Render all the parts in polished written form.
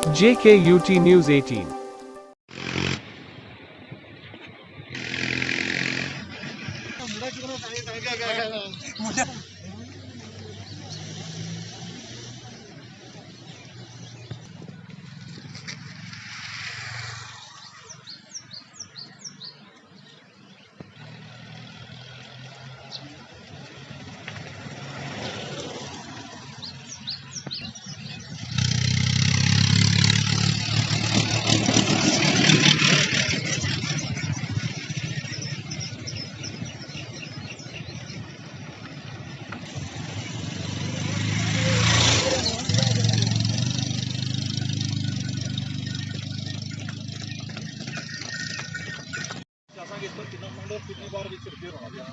JKUT News 18. कितनी बार repair होना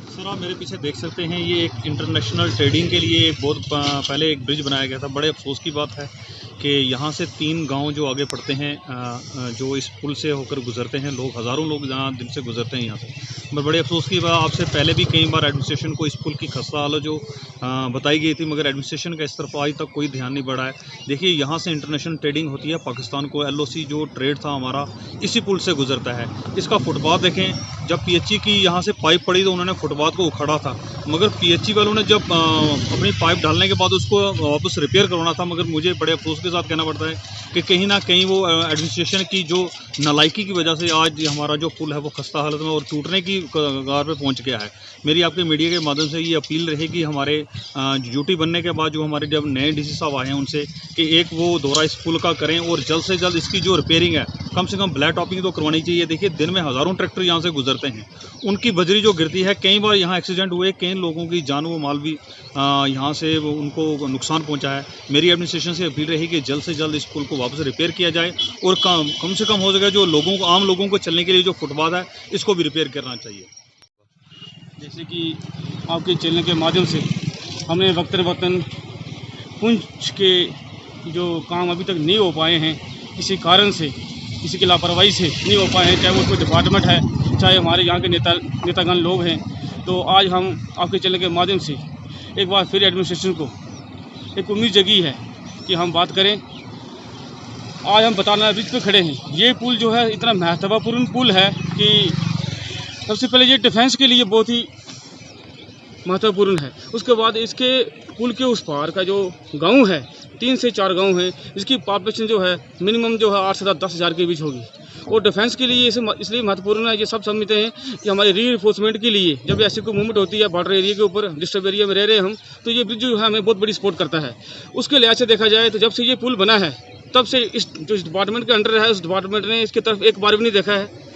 sir, आप मेरे पीछे देख सकते हैं, ये एक इंटरनेशनल ट्रेडिंग के लिए एक बहुत पहले एक ब्रिज बनाया गया था। बड़े अफसोस की बात है कि यहाँ से 3 गांव जो आगे पड़ते हैं, जो इस पुल से होकर गुजरते हैं, लोग हज़ारों लोग जहाँ दिन से गुजरते हैं यहाँ से। मैं बड़े अफसोस की बात, आपसे पहले भी कई बार एडमिनिस्ट्रेशन को इस पुल की खस्ता हालत जो बताई गई थी, मगर एडमिनिस्ट्रेशन का इस तरफ आज तक कोई ध्यान नहीं बढ़ा है। देखिए, यहाँ से इंटरनेशनल ट्रेडिंग होती है, पाकिस्तान को LOC जो ट्रेड था हमारा इसी पुल से गुजरता है। इसका फुटपाथ देखें, जब PHE की यहाँ से पाइप पड़ी तो उन्होंने फुटपाथ को उखाड़ा था, मगर PHE वालों ने जब अपनी पाइप डालने के बाद उसको वापस रिपेयर करवाना था, मगर मुझे बड़े अफसोस के साथ कहना पड़ता है कि कहीं ना कहीं वो एडमिनिस्ट्रेशन की जो नालायकी की वजह से आज हमारा जो पुल है वो खस्ता हालत में और टूटने की कगार पे पहुंच गया है। मेरी आपके मीडिया के माध्यम से ये अपील रहेगी हमारे ड्यूटी बनने के बाद जो हमारे जब नए DC साहब आए हैं उनसे, कि एक वो दौरा इस पुल का करें और जल्द से जल्द इसकी जो रिपेयरिंग है, कम से कम ब्लैक टॉपिंग तो करवानी चाहिए। देखिए, दिन में हज़ारों ट्रैक्टर यहाँ से गुजरते हैं, उनकी बजरी जो गिरती है, कई बार यहाँ एक्सीडेंट हुए, कई लोगों की जान व माल भी यहाँ से उनको नुकसान पहुँचा है। मेरी एडमिनिस्ट्रेशन से अपील रहेगी कि जल्द से जल्द इस पुल को वापस रिपेयर किया जाए और कम से कम हो सके जो लोगों को, आम लोगों को चलने के लिए जो फुटपाथ है, इसको भी रिपेयर करना चाहिए। जैसे कि आपके चैनल के माध्यम से हमने वक्तन पुंछ के जो काम अभी तक नहीं हो पाए हैं, किसी कारण से, किसी की लापरवाही से नहीं हो पाए हैं, चाहे वो कोई डिपार्टमेंट है, चाहे हमारे यहाँ के नेतागण लोग हैं, तो आज हम आपके चैनल के माध्यम से एक बार फिर एडमिनिस्ट्रेशन को एक उम्मीद जगी है कि हम बात करें। आज हम बताना ब्रिज पे खड़े हैं। ये पुल जो है इतना महत्वपूर्ण पुल है कि सबसे पहले ये डिफेंस के लिए बहुत ही महत्वपूर्ण है। उसके बाद इसके पुल के उस पार का जो गांव है, 3 से 4 गांव हैं, इसकी पॉपुलेशन जो है मिनिमम जो है 8 से 10 हज़ार के बीच होगी। और डिफेंस के लिए इसलिए महत्वपूर्ण है, ये सब समझते हैं कि हमारे रीइंफोर्समेंट के लिए जब ऐसी कोई मूवमेंट होती है बॉर्डर एरिया के ऊपर, डिस्टर्ब एरिया में रह रहे हैं हम, तो ये ब्रिज जो है हमें बहुत बड़ी सपोर्ट करता है। उसके लिहाज से देखा जाए तो जब से ये पुल बना है तब से इस जो डिपार्टमेंट के अंडर है, उस डिपार्टमेंट ने इसकी तरफ एक बार भी नहीं देखा है।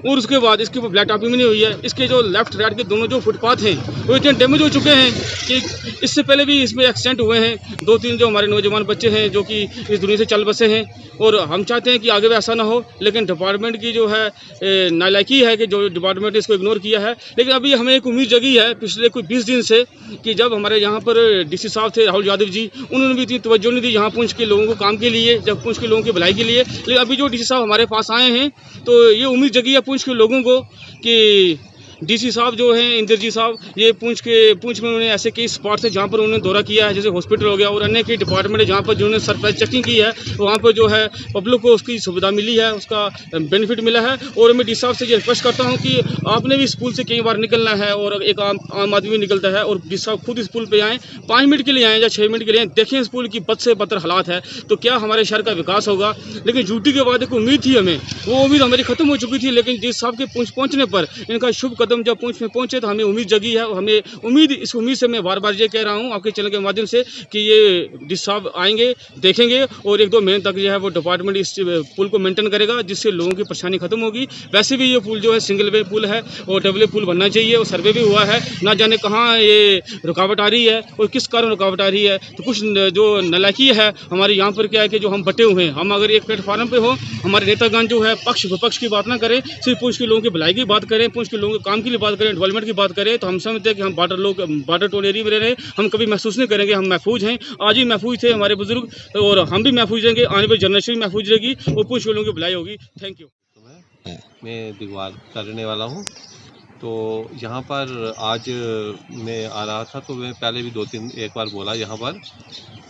और उसके बाद इसके ऊपर ब्लैक टॉपिंग भी नहीं हुई है। इसके जो लेफ्ट राइट के दोनों जो फुटपाथ हैं वो इतने डैमेज हो चुके हैं कि इससे पहले भी इसमें एक्सीडेंट हुए हैं। 2-3 जो हमारे नौजवान बच्चे हैं जो कि इस दुनिया से चल बसे हैं, और हम चाहते हैं कि आगे भी ऐसा ना हो, लेकिन डिपार्टमेंट की जो है नालायकी है कि जो डिपार्टमेंट ने इसको इग्नोर किया है। लेकिन अभी हमें एक उम्मीद जगी है पिछले कोई 20 दिन से कि जब हमारे यहाँ पर DC साहब थे राहुल यादव जी, उन्होंने भी इतनी तवज्जो नहीं दी यहाँ पुंछ के लोगों को काम के लिए, जब पुंछ के लोगों की भलाई के लिए। लेकिन अभी जो DC साहब हमारे पास आए हैं तो ये उम्मीद जगी है पुंछ के लोगों को कि DC साहब जो हैं इंद्रजीत साहब, ये पुंछ में उन्होंने ऐसे कई स्पॉट्स हैं जहाँ पर उन्होंने दौरा किया है, जैसे हॉस्पिटल हो गया और अन्य कई डिपार्टमेंट है जहाँ पर जिन्होंने सरप्राइज चेकिंग की है, वहाँ पर जो है पब्लिक को उसकी सुविधा मिली है, उसका बेनिफिट मिला है। और मैं DC साहब से ये रिक्वेस्ट करता हूँ कि आपने भी इस पुल से कई बार निकलना है और एक आम आदमी निकलता है, और DC साहब खुद इस पुल पर आएँ, 5 मिनट के लिए आएँ या 6 मिनट के लिए आएँ, देखें इस पुल की बद से बदतर हालात है, तो क्या हमारे शहर का विकास होगा। लेकिन ड्यूटी के बाद एक उम्मीद थी हमें, वो उम्मीद हमारी खत्म हो चुकी थी, लेकिन DC साहब के पुंछ पहुँचने पर, इनका शुभ कदम जब पुंछ में पहुँचे तो हमें उम्मीद जगी है। हमें उम्मीद, इस उम्मीद से मैं बार बार ये कह रहा हूँ आपके चैनल के माध्यम से कि ये DC साहब आएंगे, देखेंगे और 1-2 महीने तक जो है वो डिपार्टमेंट इस पुल को मेंटेन करेगा, जिससे लोगों की परेशानी खत्म होगी। वैसे भी ये पुल जो है सिंगल वे पुल है और डबल वे पुल बनना चाहिए, और सर्वे भी हुआ है, ना जाने कहाँ ये रुकावट आ रही है और किस कारण रुकावट आ रही है। तो कुछ जो नालायकी है हमारे यहाँ पर क्या है कि जो हम बटे हुए हैं, हम अगर एक प्लेटफार्म पे हो, हमारे नेतागण जो है पक्ष विपक्ष की बात ना करें, सिर्फ पुंछ के लोगों की भलाई की बात करें, पुंछ के लोगों के काम के लिए बात करें, डेवलपमेंट की बात करें, तो हम समझते हैं कि हम बॉर्डर टोल एरिया में रह रहे हैं, हम कभी महसूस नहीं करेंगे हम महफूज हैं। आज ही महफूज थे हमारे बुजुर्ग, और हम भी महफूज रहेंगे, आने वाली जनरेशन भी महफूज रहेगी और पुंछ के लोगों की भलाई होगी। Thank you. मैं दिगवार का रहने वाला हूँ तो यहाँ पर आज मैं आ रहा था तो मैं पहले भी एक बार बोला यहाँ पर।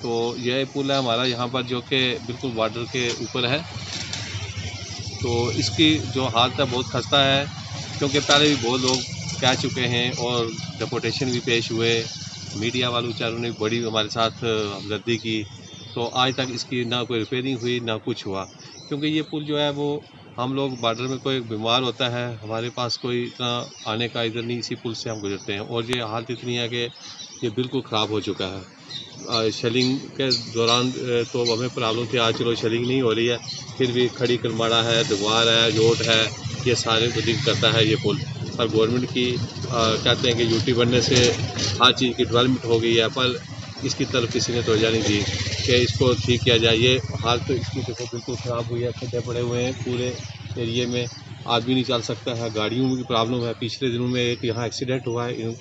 तो यह पुल है हमारा यहाँ पर जो कि बिल्कुल बॉर्डर के ऊपर है। तो इसकी जो हालत है बहुत खस्ता है, क्योंकि पहले भी बहुत लोग कह चुके हैं और डिपोटेशन भी पेश हुए, मीडिया वालों चारों ने बड़ी हमारे साथ हमदर्दी की। तो आज तक इसकी ना कोई रिपेयरिंग हुई ना कुछ हुआ, क्योंकि ये पुल जो है वो हम लोग बॉर्डर में कोई बीमार होता है, हमारे पास कोई इतना आने का इधर नहीं, इसी पुल से हम गुजरते हैं। और ये हालत इतनी है कि ये बिल्कुल ख़राब हो चुका है। शेलिंग के दौरान तो हमें प्रॉब्लम थी, आज चलो शेलिंग नहीं हो रही है, फिर भी खड़ी कलमाड़ा है, दीवार है, रोड है, ये सारे को लिंक करता है ये पुल। पर गवर्नमेंट की कहते हैं कि यूटी बनने से हर चीज़ की डेवलपमेंट हो गई है, पर इसकी तरफ किसी ने तवज्जो नहीं दी कि इसको ठीक किया जाए। ये हाल तो इसकी देखो बिल्कुल ख़राब हुई है, खड्डे पड़े हुए हैं पूरे एरिए में, आदमी नहीं चल सकता है, गाड़ियों में भी प्रॉब्लम है। पिछले दिनों में एक यहाँ एक्सीडेंट हुआ है,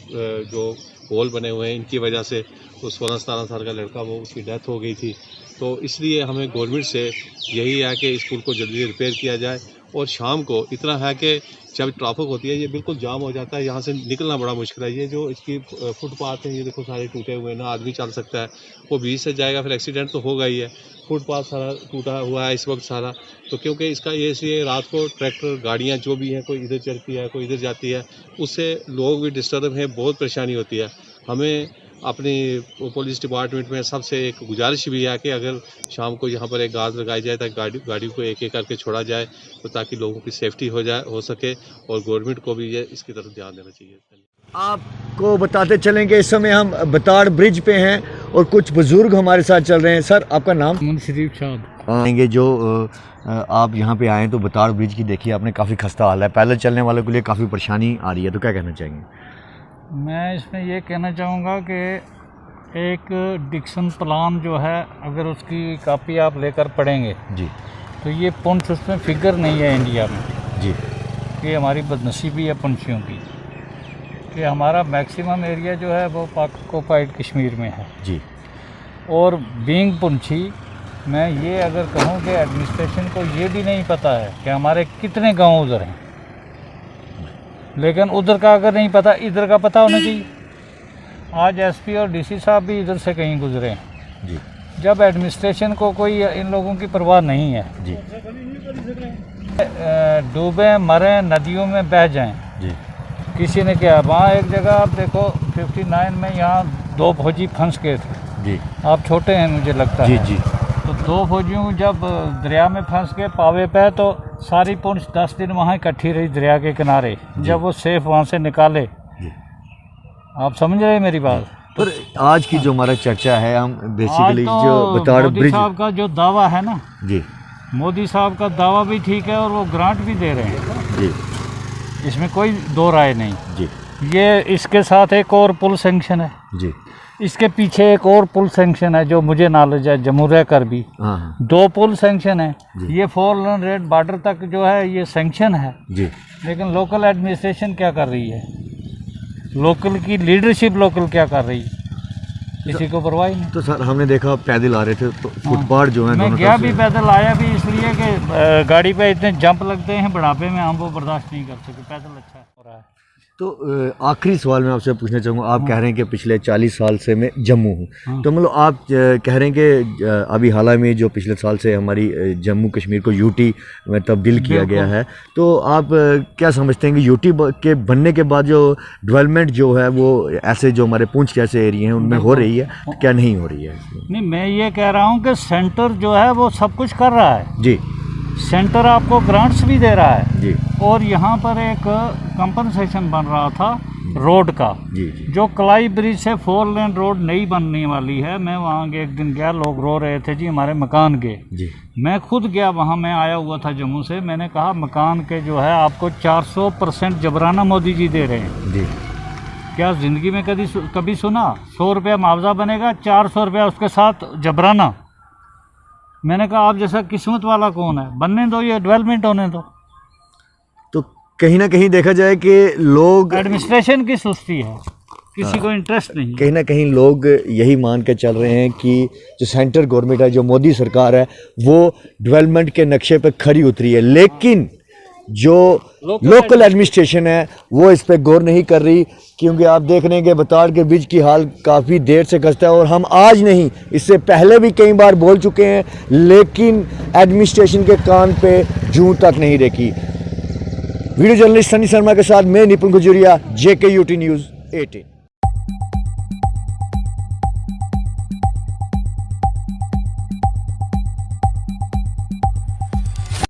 जो होल बने हुए हैं इनकी वजह से, तो 16-17 साल का लड़का वो उसकी डेथ हो गई थी। तो इसलिए हमें गवर्नमेंट से यही है कि इस पुल को जल्दी रिपेयर किया जाए। और शाम को इतना है कि जब ट्रैफिक होती है ये बिल्कुल जाम हो जाता है, यहाँ से निकलना बड़ा मुश्किल है। ये जो इसकी फुटपाथ है ये देखो सारे टूटे हुए हैं, ना आदमी चल सकता है, वो बीच से जाएगा फिर एक्सीडेंट तो होगा ही है। फुटपाथ सारा टूटा हुआ है इस वक्त सारा, तो क्योंकि इसका ये इसलिए रात को ट्रैक्टर गाड़ियाँ जो भी हैं, कोई इधर चलती है कोई इधर जाती है, उससे लोग भी डिस्टर्ब हैं, बहुत परेशानी होती है। हमें अपनी पुलिस डिपार्टमेंट में सबसे एक गुजारिश भी है कि अगर शाम को यहाँ पर एक गाज लगाई जाए ताकि गाड़ी को एक एक करके छोड़ा जाए, तो ताकि लोगों की सेफ्टी हो सके, और गवर्नमेंट को भी ये इसकी तरफ ध्यान देना चाहिए। आपको बताते चलेंगे इस समय हम बताड़ ब्रिज पे हैं और कुछ बुजुर्ग हमारे साथ चल रहे हैं। सर आपका नाम? शरीफ साहब। आएंगे जो आप यहाँ पे आए तो बताड़ ब्रिज की देखिए आपने, काफ़ी खस्ता हाल है, पैदल चलने वालों के लिए काफ़ी परेशानी आ रही है, तो क्या कहना चाहेंगे? मैं इसमें ये कहना चाहूँगा कि एक डिक्शन प्लान जो है, अगर उसकी कापी आप लेकर पढ़ेंगे जी, तो ये पुंछ उसमें फिगर नहीं है इंडिया में जी। कि हमारी बदनसीबी है पुंछियों की, कि हमारा मैक्सिमम एरिया जो है वो पाक ऑक्युपाइड कश्मीर में है जी। और बीइंग पुंछी, मैं ये अगर कहूँ कि एडमिनिस्ट्रेशन को ये भी नहीं पता है कि हमारे कितने गांव उधर हैं, लेकिन उधर का अगर नहीं पता, इधर का पता होना चाहिए। आज एसपी और डीसी साहब भी इधर से कहीं गुजरे हैं जी। जब एडमिनिस्ट्रेशन को कोई इन लोगों की परवाह नहीं है जी। डूबे मरें नदियों में बह जाएं जी। किसी ने क्या, वहाँ एक जगह आप देखो 59 में यहाँ 2 फौजी फंस गए थे जी। आप छोटे हैं मुझे लगता जी है जी। तो 2 फौजियों जब दरिया में फंस गए पावे पे, तो सारी पुंछ 10 दिन वहाँ इकट्ठी रही दरिया के किनारे, जब वो सेफ वहाँ से निकाले। आप समझ रहे हैं मेरी बात? पर आज की जो हमारा चर्चा है, हम बेसिकली तो जो बताड़ मोदी ब्रिज साहब का जो दावा है ना जी, मोदी साहब का दावा भी ठीक है और वो ग्रांट भी दे रहे हैं जी, इसमें कोई दो राय नहीं जी, ये इसके साथ एक और पुल सैंक्शन है जी, इसके पीछे एक और पुल सैंक्शन है जो मुझे नॉलेज है, जमुरिया कर भी हाँ 2 पुल सैंक्शन है। जी। ये 4 लेन रेड बॉर्डर तक जो है ये सैंक्शन है जी। लेकिन लोकल एडमिनिस्ट्रेशन क्या कर रही है, लोकल की लीडरशिप लोकल क्या कर रही है, किसी को परवाह ही नहीं। तो सर हमने देखा पैदल आ रहे थे तो फुटपाथ जो है, मैं गया भी पैदल, आया भी इसलिए कि गाड़ी पे इतने जंप लगते हैं बुढ़ापे में, हम वो बर्दाश्त नहीं कर सकते, पैदल अच्छा हो रहा है। तो आखिरी सवाल मैं आपसे पूछना चाहूँगा, आप कह रहे हैं कि पिछले 40 साल से मैं जम्मू हूँ, तो मतलब आप कह रहे हैं कि अभी हाल ही में जो पिछले साल से हमारी जम्मू कश्मीर को यूटी में तब्दील किया गया है, तो आप क्या समझते हैं कि यूटी के बनने के बाद जो डेवलपमेंट जो है वो ऐसे जो हमारे पुंछ जैसे एरिया हैं उनमें हो रही है, तो क्या नहीं हो रही है? नहीं, मैं ये कह रहा हूँ कि सेंटर जो है वो सब कुछ कर रहा है जी, सेंटर आपको ग्रांट्स भी दे रहा है जी, और यहाँ पर एक कंपनसेशन बन रहा था रोड का, जी, जी, जो कलाई ब्रिज से 4 लेन रोड नई बनने वाली है। मैं वहाँ एक दिन गया, लोग रो रहे थे जी हमारे मकान के, जी, मैं खुद गया वहाँ, मैं आया हुआ था जम्मू से, मैंने कहा मकान के जो है आपको 400% जबराना मोदी जी दे रहे हैं जी। क्या ज़िंदगी में कभी सुना? 100 रुपया मुआवजा बनेगा, 400 रुपया उसके साथ जबराना। मैंने कहा आप जैसा किस्मत वाला कौन है, बनने दो, ये डेवलपमेंट होने दो। तो कहीं ना कहीं देखा जाए कि लोग, एडमिनिस्ट्रेशन की सुस्ती है, किसी को इंटरेस्ट नहीं। कहीं ना कहीं लोग यही मान के चल रहे हैं कि जो सेंट्रल गवर्नमेंट है, जो मोदी सरकार है, वो डेवलपमेंट के नक्शे पर खरी उतरी है, लेकिन जो लोकल एडमिनिस्ट्रेशन है वो इस पर गौर नहीं कर रही, क्योंकि आप देख रहे हैं कि बताड़ के ब्रिज की हाल काफ़ी देर से खस्ता है और हम आज नहीं इससे पहले भी कई बार बोल चुके हैं, लेकिन एडमिनिस्ट्रेशन के कान पे जूं तक नहीं रखी। वीडियो जर्नलिस्ट सनी शर्मा के साथ मैं निपुण गुजरिया, JKUT न्यूज़ 18।